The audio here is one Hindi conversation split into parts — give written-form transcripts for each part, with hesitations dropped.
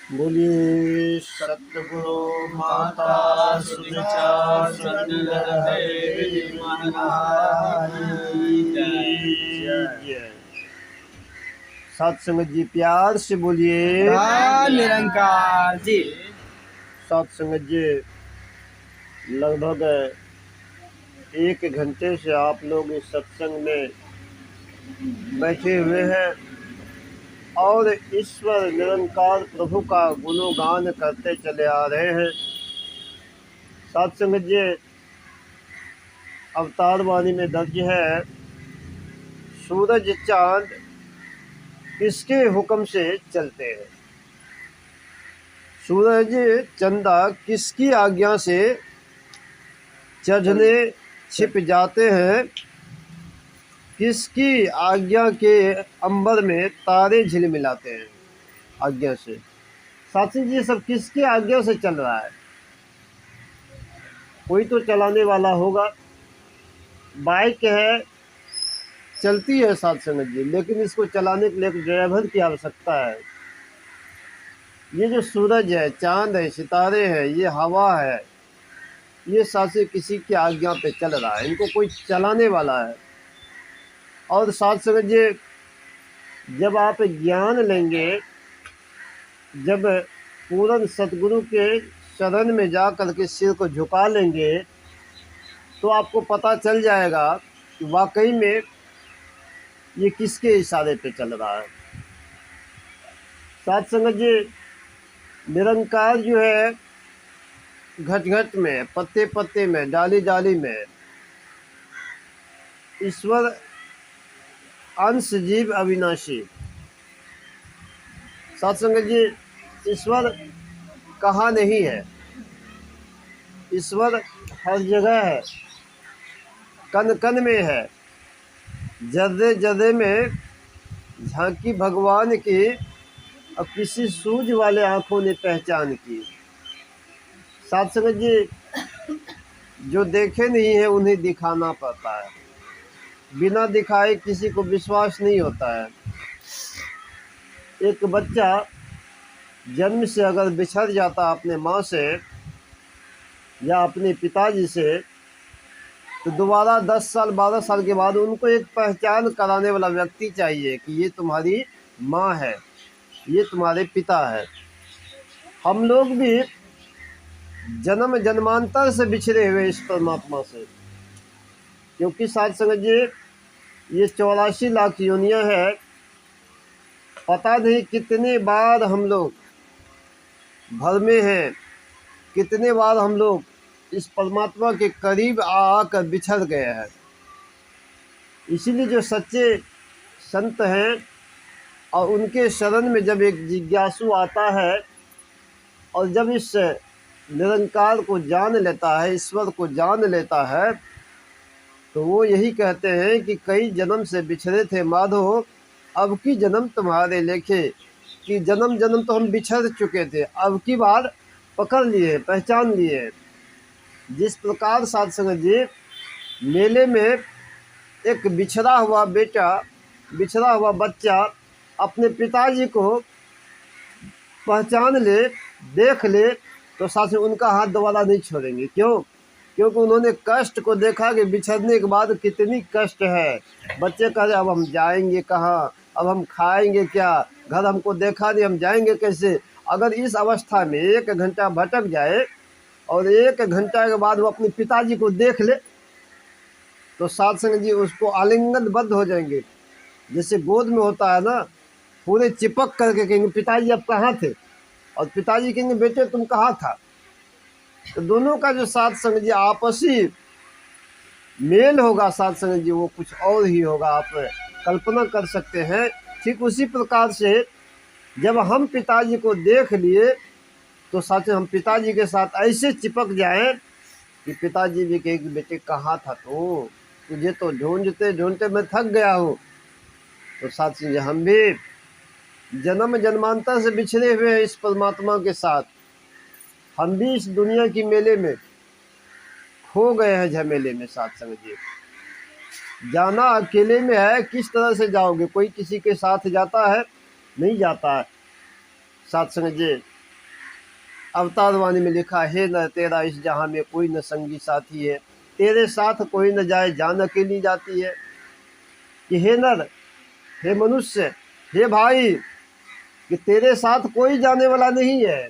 बोलिए सतगुरु माता सुविचार सुंदर देवी महाराज की जय। सत्संग जी प्यार से बोलिए निरंकार जी। सत्संग जी लगभग 1 घंटे से आप लोग इस सत्संग में बैठे हुए हैं और ईश्वर निरंकार प्रभु का गुणगान करते चले आ रहे हैं। सत्संग जी अवतार वाणी में दर्ज है, सूरज चांद किसके हुक्म से चलते हैं? सूरज चंदा किसकी आज्ञा से चढ़ने छिप जाते हैं? किसकी आज्ञा के अंबर में तारे झिलमिलाते हैं? आज्ञा से। साथी जी सब किसकी आज्ञा से चल रहा है? कोई तो चलाने वाला होगा। बाइक है, चलती है सत्संग जी, लेकिन इसको चलाने के लिए एक ड्राइवर की आवश्यकता है। ये जो सूरज है, चांद है, सितारे हैं, ये हवा है, ये साथी किसी की आज्ञा पे चल रहा है, इनको कोई चलाने वाला है। और साथ समझिए, जब आप ज्ञान लेंगे, जब पूर्ण सतगुरु के शरण में जा कर के सिर को झुका लेंगे, तो आपको पता चल जाएगा कि वाकई में ये किसके इशारे पे चल रहा है। साथ संगत जी, निरंकार जो है घट घट में, पत्ते पत्ते में, डाली डाली में, ईश्वर अंश जीव अविनाशी। साथ संगत जी, ईश्वर कहाँ नहीं है? ईश्वर हर जगह है, कण कण में है, जर्रे जर्रे में झांकी भगवान की, और किसी सूझ वाले आँखों ने पहचान की। साथ संगत जी, जो देखे नहीं है उन्हें दिखाना पड़ता है, बिना दिखाए किसी को विश्वास नहीं होता है। एक बच्चा जन्म से अगर बिछड़ जाता अपने माँ से या अपने पिताजी से, तो दोबारा 10 साल 12 साल के बाद उनको एक पहचान कराने वाला व्यक्ति चाहिए कि ये तुम्हारी माँ है, ये तुम्हारे पिता है। हम लोग भी जन्म जन्मांतर से बिछड़े हुए इस परमात्मा से, क्योंकि साथ संगत जी, ये 84 लाख योनियाँ है। पता नहीं कितने बार हम लोग भ्रमे हैं, कितने बार हम लोग इस परमात्मा के करीब आकर बिछड़ गए हैं। इसीलिए जो सच्चे संत हैं और उनके शरण में जब एक जिज्ञासु आता है और जब इस निरंकार को जान लेता है, ईश्वर को जान लेता है, तो वो यही कहते हैं कि कई जन्म से बिछड़े थे माधो, अब की जन्म तुम्हारे लेखे। कि जन्म जन्म तो हम बिछड़ चुके थे, अब की बार पकड़ लिए, पहचान लिए। जिस प्रकार साथ संगत जी, मेले में एक बिछड़ा हुआ बेटा, बिछड़ा हुआ बच्चा अपने पिताजी को पहचान ले, देख ले, तो साथ में उनका हाथ दोबारा नहीं छोड़ेंगे। क्यों? क्योंकि उन्होंने कष्ट को देखा कि बिछड़ने के बाद कितनी कष्ट है। बच्चे कह रहे अब हम जाएंगे कहाँ, अब हम खाएंगे क्या, घर हमको देखा नहीं, हम जाएंगे कैसे। अगर इस अवस्था में 1 घंटा भटक जाए और 1 घंटा के बाद वो अपने पिताजी को देख ले, तो साथ संग जी उसको आलिंगनबद्ध हो जाएंगे। जैसे गोद में होता है ना, पूरे चिपक करके कहेंगे पिताजी अब कहाँ थे, और पिताजी कहेंगे बेटे तुम कहाँ था। तो दोनों का जो साथ संग जी आपसी मेल होगा साथ संग जी, वो कुछ और ही होगा, आप कल्पना कर सकते हैं। ठीक उसी प्रकार से जब हम पिताजी को देख लिए, तो साथ हम पिताजी के साथ ऐसे चिपक जाएं कि पिताजी भी कहेंगे बेटे कहाँ था तो, तुझे तो ढूंढते ढूंढते मैं थक गया हूँ। तो साथ से हम भी जन्म जन्मांतर से बिछड़े हुए हैं इस परमात्मा के साथ। हम भी इस दुनिया की मेले में खो गए हैं, झमेले में। साथ समझिए, जाना अकेले में है, किस तरह से जाओगे? कोई किसी के साथ जाता है? नहीं जाता है। साथ समझिए, अवतार वाणी में लिखा, हे नर तेरा इस जहाँ में कोई न संगी साथी है, तेरे साथ कोई न जाए जान अकेली जाती है। कि हे नर, हे मनुष्य, हे भाई, कि तेरे साथ कोई जाने वाला नहीं है,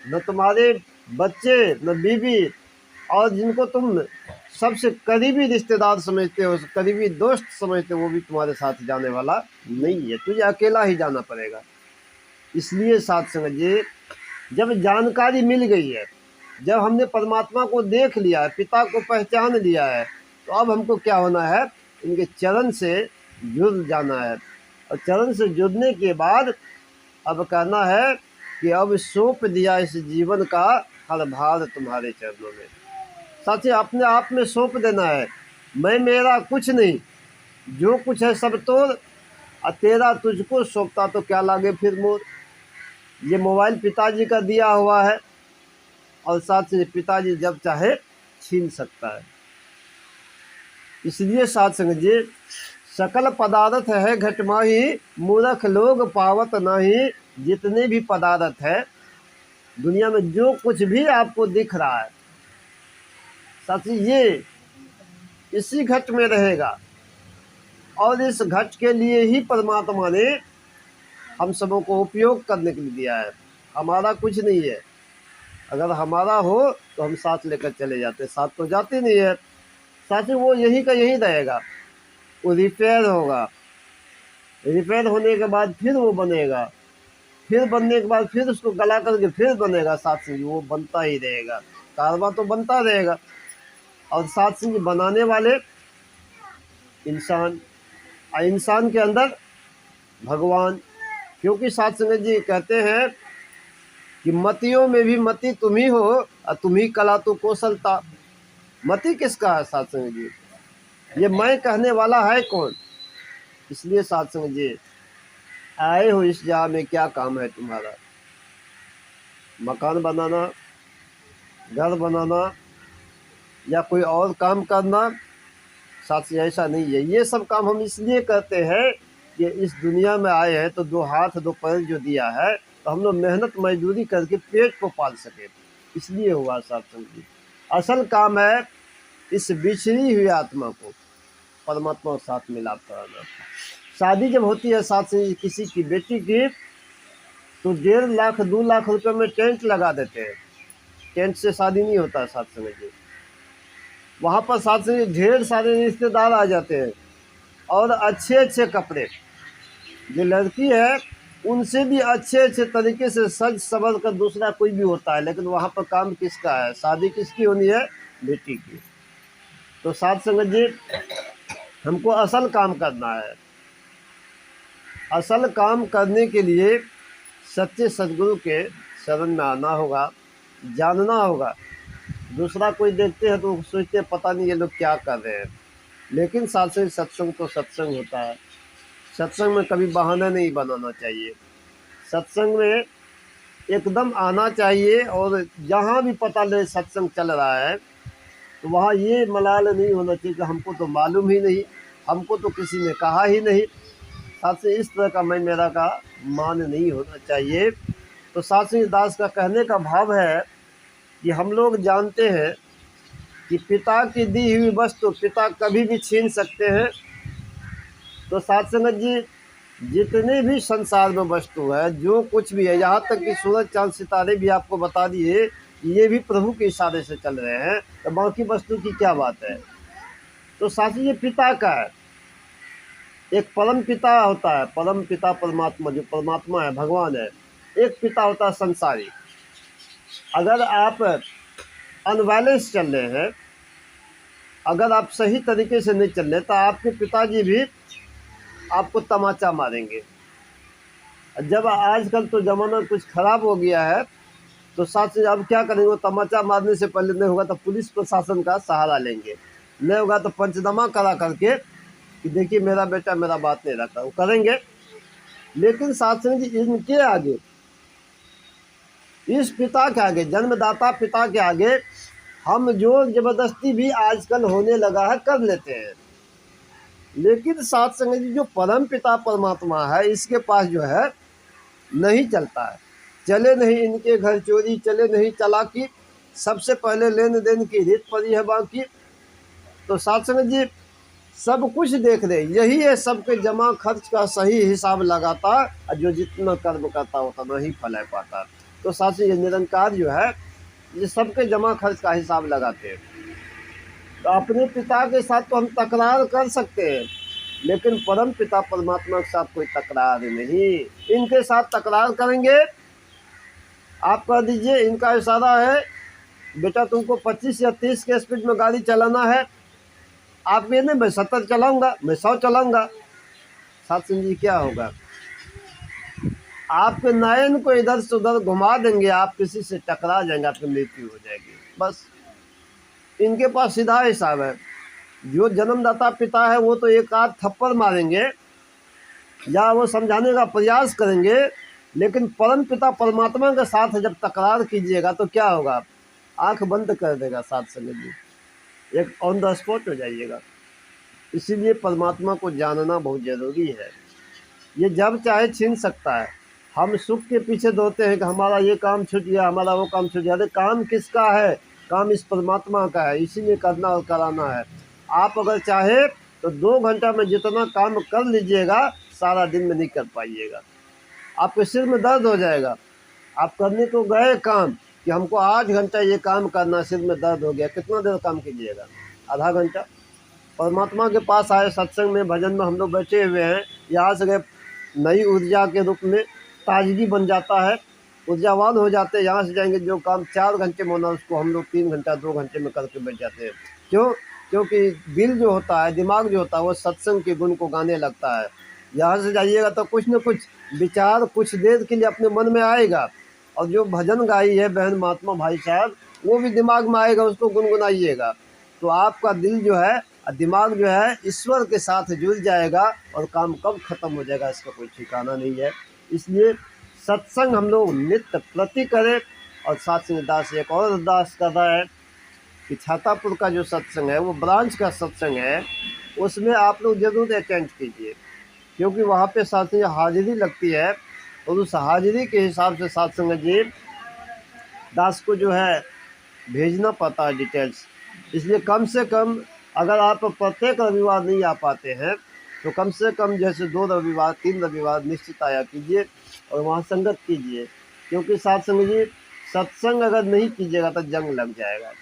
न तुम्हारे बच्चे, न बीवी, और जिनको तुम सबसे करीबी रिश्तेदार समझते हो, करीबी दोस्त समझते हो, वो भी तुम्हारे साथ जाने वाला नहीं है, तुझे अकेला ही जाना पड़ेगा। इसलिए साथ संगत जी, जब जानकारी मिल गई है, जब हमने परमात्मा को देख लिया है, पिता को पहचान लिया है, तो अब हमको क्या होना है, इनके चरण से जुड़ जाना है। और चरण से जुड़ने के बाद अब कहना है कि अब सौंप दिया इस जीवन का हर भार तुम्हारे चरणों में। साथी, अपने आप में सौंप देना है, मैं मेरा कुछ नहीं, जो कुछ है सब तोड़, और तेरा तुझको सौंपता तो क्या लागे फिर मोर। ये मोबाइल पिताजी का दिया हुआ है, और साथ ही पिताजी जब चाहे छीन सकता है। इसलिए साथ संग जी, सकल पदार्थ है घट माही, मूर्ख लोग पावत नहीं। जितने भी पदार्थ है दुनिया में, जो कुछ भी आपको दिख रहा है साथी, ये इसी घट में रहेगा, और इस घट के लिए ही परमात्मा ने हम सबों को उपयोग करने के लिए दिया है। हमारा कुछ नहीं है, अगर हमारा हो तो हम साथ लेकर चले जाते, साथ तो जाते नहीं है। साथी, वो यही का यही रहेगा, वो रिपेयर होगा, रिपेयर होने के बाद फिर वो बनेगा, फिर बनने के बाद फिर उसको गला करके फिर बनेगा। साथ से वो बनता ही रहेगा, कारवा तो बनता रहेगा। और साथ से बनाने वाले इंसान, और इंसान के अंदर भगवान। क्योंकि साथ संगत जी कहते हैं कि मतियों में भी मति तुम ही हो, और तुम ही कला तो कौशलता। मति किसका है साथ संगत जी, ये मैं कहने वाला है कौन। इसलिए साथ संगत जी, आए हो इस जगह में, क्या काम है तुम्हारा, मकान बनाना, घर बनाना, या कोई और काम करना। साथ से ऐसा नहीं है, ये सब काम हम इसलिए करते हैं कि इस दुनिया में आए हैं तो दो हाथ दो पैर जो दिया है, तो हम लोग मेहनत मजदूरी करके पेट को पाल सके, इसलिए हुआ साथ संगत। असल काम है इस बिछड़ी हुई आत्मा को परमात्मा के साथ मिलाप कराना। शादी जब होती है साथ से किसी की बेटी की, तो 1.5 लाख 2 लाख रुपए में टेंट लगा देते हैं। टेंट से शादी नहीं होता साथ समझिए, वहाँ पर साथ से ढेर सारे रिश्तेदार आ जाते हैं, और अच्छे अच्छे कपड़े, जो लड़की है उनसे भी अच्छे अच्छे तरीके से सज संवर कर दूसरा कोई भी होता है, लेकिन वहाँ पर काम किसका है, शादी किसकी होनी है, बेटी की। तो साथ संगत जी, हमको असल काम करना है। असल काम करने के लिए सच्चे सद्गुरु के शरण में आना होगा, जानना होगा। दूसरा कोई देखते हैं तो सोचते हैं पता नहीं ये लोग क्या कर रहे हैं, लेकिन साथ से सत्संग तो सत्संग होता है। सत्संग में कभी बहाना नहीं बनाना चाहिए, सत्संग में एकदम आना चाहिए। और जहाँ भी पता ले सत्संग चल रहा है, तो वहाँ ये मलाल नहीं होना चाहिए कि हमको तो मालूम ही नहीं, हमको तो किसी ने कहा ही नहीं। साथ से इस तरह का मैं मेरा का मान नहीं होना चाहिए। तो साथ से दास का कहने का भाव है कि हम लोग जानते हैं कि पिता की दी हुई वस्तु पिता कभी भी छीन सकते हैं। तो साथ संगत जी, जितने भी संसार में वस्तु है, जो कुछ भी है, यहाँ तक कि सूरज चांद सितारे भी आपको बता दिए, ये भी प्रभु के इशारे से चल रहे हैं, तो बाकी वस्तु की क्या बात है। तो साथ ही ये पिता का है, एक परम पिता होता है, परम पिता परमात्मा, जो परमात्मा है, भगवान है। एक पिता होता है संसारी। अगर आप अनबैलेंस चल रहे हैं, अगर आप सही तरीके से नहीं चल रहे, तो आपके पिताजी भी आपको तमाचा मारेंगे। जब आजकल तो ज़माना कुछ ख़राब हो गया है, तो साथ से अब क्या करेंगे, वो तमाचा मारने से पहले नहीं होगा तो पुलिस प्रशासन का सहारा लेंगे, नहीं होगा तो पंचनामा करा करके कि देखिए मेरा बेटा मेरा बात नहीं रखा, वो करेंगे। लेकिन साथ में इनके आगे, इस पिता के आगे, जन्मदाता पिता के आगे, हम जो ज़बरदस्ती भी आजकल होने लगा है कर लेते हैं। लेकिन साथ संग जो परम पिता परमात्मा है, इसके पास जो है नहीं चलता है। चले नहीं इनके घर चोरी, चले नहीं चालाकी, सबसे पहले लेन देन की रीत पड़ी है बाकी। तो साथ संगत जी सब कुछ देख रहे, यही है सबके जमा खर्च का सही हिसाब लगाता, और जो जितना कर्म करता उतना ही फल है पाता। तो साथ से ये निरंकार जो है ये सबके जमा खर्च का हिसाब लगाते हैं। तो अपने पिता के साथ तो हम तकरार कर सकते हैं, लेकिन परम पिता परमात्मा के साथ कोई तकरार नहीं। इनके साथ तकरार करेंगे, आप कह दीजिए इनका इशारा है बेटा तुमको 25 या 30 के स्पीड में गाड़ी चलाना है, आप ये नहीं मैं 70 चलाऊंगा, मैं 100 चलाऊंगा। साथ जी क्या होगा, आपके नयन को इधर से उधर घुमा देंगे, आप किसी से टकरा जाएंगे, आपकी मृत्यु हो जाएगी। बस इनके पास सीधा हिसाब है। जो जन्मदाता पिता है वो तो एक आध थप्पड़ मारेंगे या वो समझाने का प्रयास करेंगे, लेकिन परम पिता परमात्मा के साथ जब तकरार कीजिएगा तो क्या होगा, आंख बंद कर देगा साथ संगत जी, एक ऑन द स्पॉट हो जाइएगा। इसीलिए परमात्मा को जानना बहुत ज़रूरी है। ये जब चाहे छीन सकता है। हम सुख के पीछे दौड़ते हैं कि हमारा ये काम छूट गया, हमारा वो काम छूट गया। अरे काम किसका है, काम इस परमात्मा का है, इसी में करना और कराना है। आप अगर चाहे तो 2 घंटा में जितना काम कर लीजिएगा सारा दिन में नहीं कर पाइएगा, आपके सिर में दर्द हो जाएगा। आप करने को गए काम कि हमको 8 घंटा ये काम करना, सिर में दर्द हो गया, कितना देर काम कीजिएगा, आधा घंटा। परमात्मा के पास आए सत्संग में भजन में हम लोग बैठे हुए हैं, यहाँ से गए नई ऊर्जा के रूप में ताजगी बन जाता है, ऊर्जावान हो जाते हैं। यहाँ से जाएंगे जो काम 4 घंटे में होना उसको हम लोग 3 घंटा 2 घंटे में करके बैठ जाते हैं। क्यों? क्योंकि दिल जो होता है, दिमाग जो होता है वो सत्संग के गुण को गाने लगता है। यहाँ से जाइएगा तो कुछ न कुछ विचार कुछ देर के लिए अपने मन में आएगा, और जो भजन गाई है बहन महात्मा भाई साहब वो भी दिमाग में आएगा, उसको गुनगुनाइएगा। तो आपका दिल जो है दिमाग जो है ईश्वर के साथ जुड़ जाएगा, और काम कब खत्म हो जाएगा इसका कोई ठिकाना नहीं है। इसलिए सत्संग हम लोग नित्य प्रति करें। और साथ ही दास एक और अरदास कर रहा है कि छातापुर का जो सत्संग है वो ब्रांच का सत्संग है, उसमें आप लोग जरूर अटेंड कीजिए, क्योंकि वहाँ पे साथ ही हाजिरी लगती है, और उस हाजिरी के हिसाब से साथ संगत जी दास को जो है भेजना पड़ता है डिटेल्स। इसलिए कम से कम अगर आप प्रत्येक रविवार नहीं आ पाते हैं तो कम से कम जैसे 2 रविवार 3 रविवार निश्चित आया कीजिए और वहाँ संगत कीजिए। क्योंकि साथ संगत जी सत्संग अगर नहीं कीजिएगा तो जंग लग जाएगा।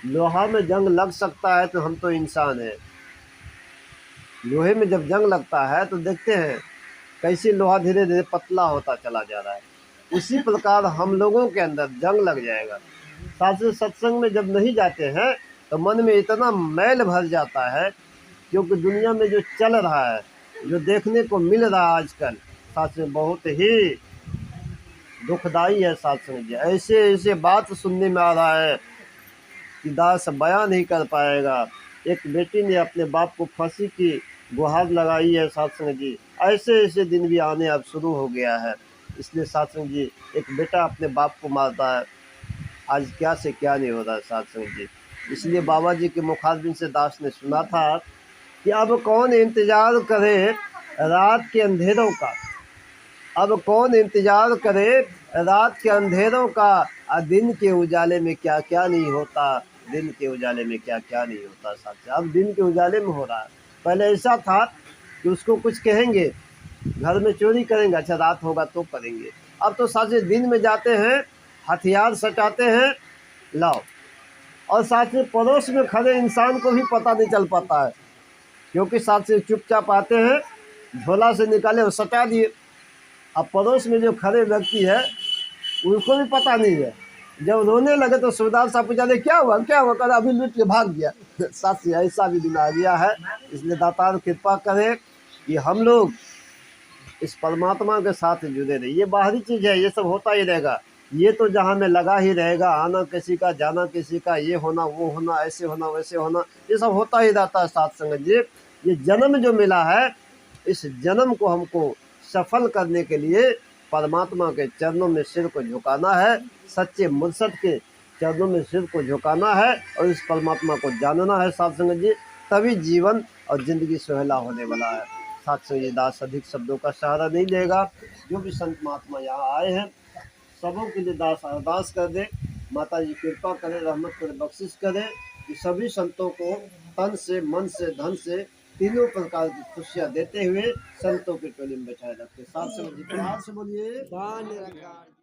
लोहा में जंग लग सकता है तो हम तो इंसान हैं, लोहे में जब जंग लगता है तो देखते हैं कैसे लोहा धीरे धीरे पतला होता चला जा रहा है, उसी प्रकार हम लोगों के अंदर जंग लग जाएगा। साथ ही सत्संग में जब नहीं जाते हैं तो मन में इतना मैल भर जाता है, क्योंकि दुनिया में जो चल रहा है, जो देखने को मिल रहा है आजकल, साथ में बहुत ही दुखदाई है। साथ में ऐसे ऐसे बात सुनने में आ रहा है कि दास बयान नहीं कर पाएगा। एक बेटी ने अपने बाप को फांसी की गुहार लगाई है सत्संग जी, ऐसे ऐसे दिन भी आने अब शुरू हो गया है। इसलिए सत्संग जी एक बेटा अपने बाप को मारता है, आज क्या से क्या नहीं हो रहा है सत्संग जी। इसलिए बाबा जी के मुखारबिन से दास ने सुना था कि अब कौन इंतज़ार करे रात के अंधेरों का, अब कौन इंतज़ार करे रात के अंधेरों का, दिन के उजाले में क्या क्या नहीं होता, दिन के उजाले में क्या क्या नहीं होता। साथ अब दिन के उजाले में हो रहा है। पहले ऐसा था कि उसको कुछ कहेंगे घर में चोरी करेंगे, अच्छा रात होगा तो करेंगे। अब तो साथ दिन में जाते हैं, हथियार सटाते हैं, लाओ, और साथ में पड़ोस में खड़े इंसान को भी पता नहीं चल पाता है, क्योंकि साथ से चुपचाप आते हैं, झोला से निकाले और सटा दिए। अब पड़ोस में जो खड़े व्यक्ति है उनको भी पता नहीं है। जब रोने लगे तो सूबेदार साहब पूछा क्या हुआ क्या हुआ, कर अभी लूट के भाग गया। साथ से ऐसा भी दिन आ गया है। इसलिए दातार कृपा करें कि हम लोग इस परमात्मा के साथ जुड़े रहे। ये बाहरी चीज़ है, ये सब होता ही रहेगा, ये तो जहाँ में लगा ही रहेगा, आना किसी का जाना किसी का, ये होना वो होना, ऐसे होना वैसे होना, ये सब होता ही रहता है। साथ संगत जी ये जन्म जो मिला है, इस जन्म को हमको सफल करने के लिए परमात्मा के चरणों में सिर को झुकाना है, सच्चे मुर्शद के चरणों में सिर को झुकाना है और इस परमात्मा को जानना है। साथ संगत जी तभी जीवन और ज़िंदगी सुहेला होने वाला है। साथ से ये दास अधिक शब्दों का सहारा नहीं लेगा। जो भी संत महात्मा यहाँ आए हैं सबों के लिए दास अरदास कर दे, माता जी कृपा करे, रहमत करे, बख्शिश करे कि सभी संतों को तन से, मन से, धन से तीनों प्रकार की खुशियाँ देते हुए संतों के टोली में बैठाए रखे। साथ से बोलिए, प्यार से बोलिए। वाह निरंकार।